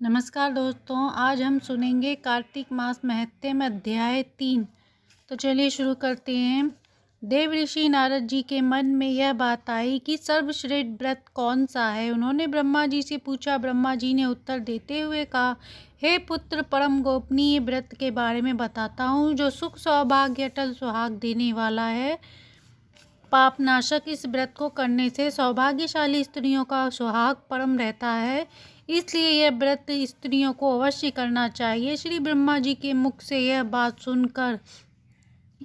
नमस्कार दोस्तों, आज हम सुनेंगे कार्तिक मास महत्म अध्याय 3। तो चलिए शुरू करते हैं। देव ऋषि नारद जी के मन में यह बात आई कि सर्वश्रेष्ठ व्रत कौन सा है। उन्होंने ब्रह्मा जी से पूछा। ब्रह्मा जी ने उत्तर देते हुए कहा, हे पुत्र, परम गोपनीय व्रत के बारे में बताता हूँ जो सुख सौभाग्य अटल सुहाग देने वाला है। पापनाशक इस व्रत को करने से सौभाग्यशाली स्त्रियों का सुहाग परम रहता है, इसलिए यह व्रत स्त्रियों को अवश्य करना चाहिए। श्री ब्रह्मा जी के मुख से यह बात सुनकर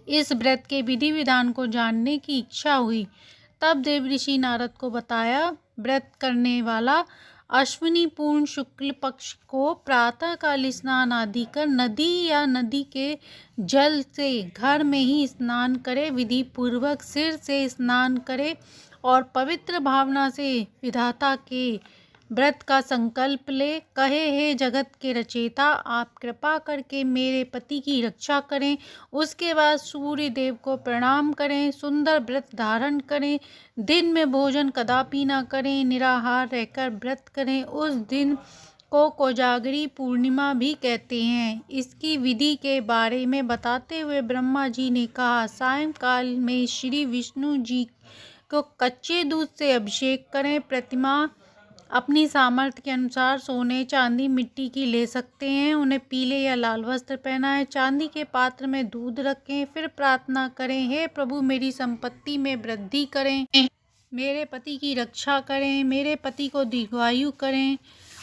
इस व्रत के विधि विधान को जानने की इच्छा हुई। तब देव ऋषि नारद को बताया, व्रत करने वाला अश्विनी पूर्ण शुक्ल पक्ष को प्रातः काल स्नान आदि कर नदी या नदी के जल से घर में ही स्नान करे, विधि पूर्वक सिर से स्नान करे और पवित्र भावना से विधाता के व्रत का संकल्प ले। कहे, हे जगत के रचयिता, आप कृपा करके मेरे पति की रक्षा करें। उसके बाद सूर्य देव को प्रणाम करें, सुंदर व्रत धारण करें, दिन में भोजन कदापि न करें, निराहार रहकर व्रत करें। उस दिन को कोजागरी पूर्णिमा भी कहते हैं। इसकी विधि के बारे में बताते हुए ब्रह्मा जी ने कहा, सायंकाल में श्री विष्णु जी को कच्चे दूध से अभिषेक करें। प्रतिमा अपनी सामर्थ्य के अनुसार सोने, चांदी, मिट्टी की ले सकते हैं। उन्हें पीले या लाल वस्त्र पहनाएं, चांदी के पात्र में दूध रखें, फिर प्रार्थना करें, हे प्रभु, मेरी संपत्ति में वृद्धि करें, मेरे पति की रक्षा करें, मेरे पति को दीर्घायु करें,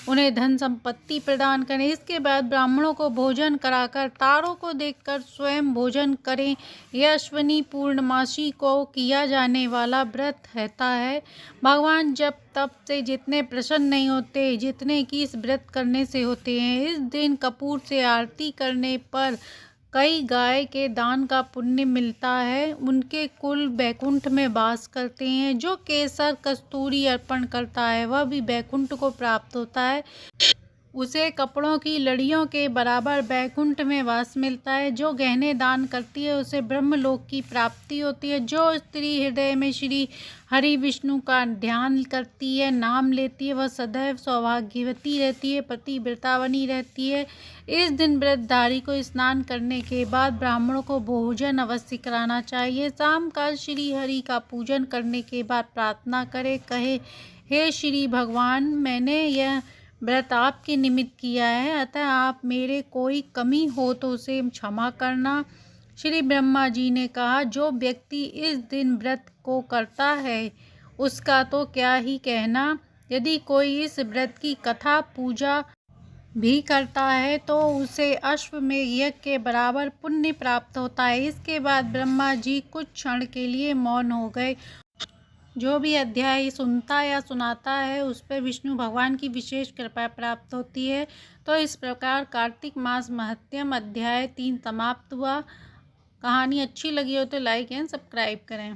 उन्हें धन संपत्ति प्रदान करें। इसके बाद ब्राह्मणों को भोजन कराकर तारों को देखकर स्वयं भोजन करें। यह अश्विनी पूर्णमासी को किया जाने वाला व्रत रहता है। भगवान जब तब से जितने प्रसन्न नहीं होते जितने कि इस व्रत करने से होते हैं। इस दिन कपूर से आरती करने पर कई गाय के दान का पुण्य मिलता है। उनके कुल बैकुंठ में वास करते हैं। जो केसर कस्तूरी अर्पण करता है वह भी बैकुंठ को प्राप्त होता है। उसे कपड़ों की लड़ियों के बराबर बैकुंठ में वास मिलता है। जो गहने दान करती है उसे ब्रह्मलोक की प्राप्ति होती है। जो स्त्री हृदय में श्री हरि विष्णु का ध्यान करती है, नाम लेती है, वह सदैव सौभाग्यवती रहती है, पतिव्रता बनी रहती है। इस दिन व्रतधारी को स्नान करने के बाद ब्राह्मणों को भोजन अवश्य कराना चाहिए। शाम काल श्री हरि का पूजन करने के बाद प्रार्थना करे, कहे, हे श्री भगवान, मैंने यह व्रत आपके निमित्त किया है, अतः आप मेरे कोई कमी हो तो उसे क्षमा करना। श्री ब्रह्मा जी ने कहा, जो व्यक्ति इस दिन व्रत को करता है उसका तो क्या ही कहना। यदि कोई इस व्रत की कथा पूजा भी करता है तो उसे अश्वमेध यज्ञ के बराबर पुण्य प्राप्त होता है। इसके बाद ब्रह्मा जी कुछ क्षण के लिए मौन हो गए। जो भी अध्याय सुनता या सुनाता है उस पर विष्णु भगवान की विशेष कृपा प्राप्त होती है। तो इस प्रकार कार्तिक मास महत्म अध्याय 3 समाप्त हुआ। कहानी अच्छी लगी हो तो लाइक एंड सब्सक्राइब करें।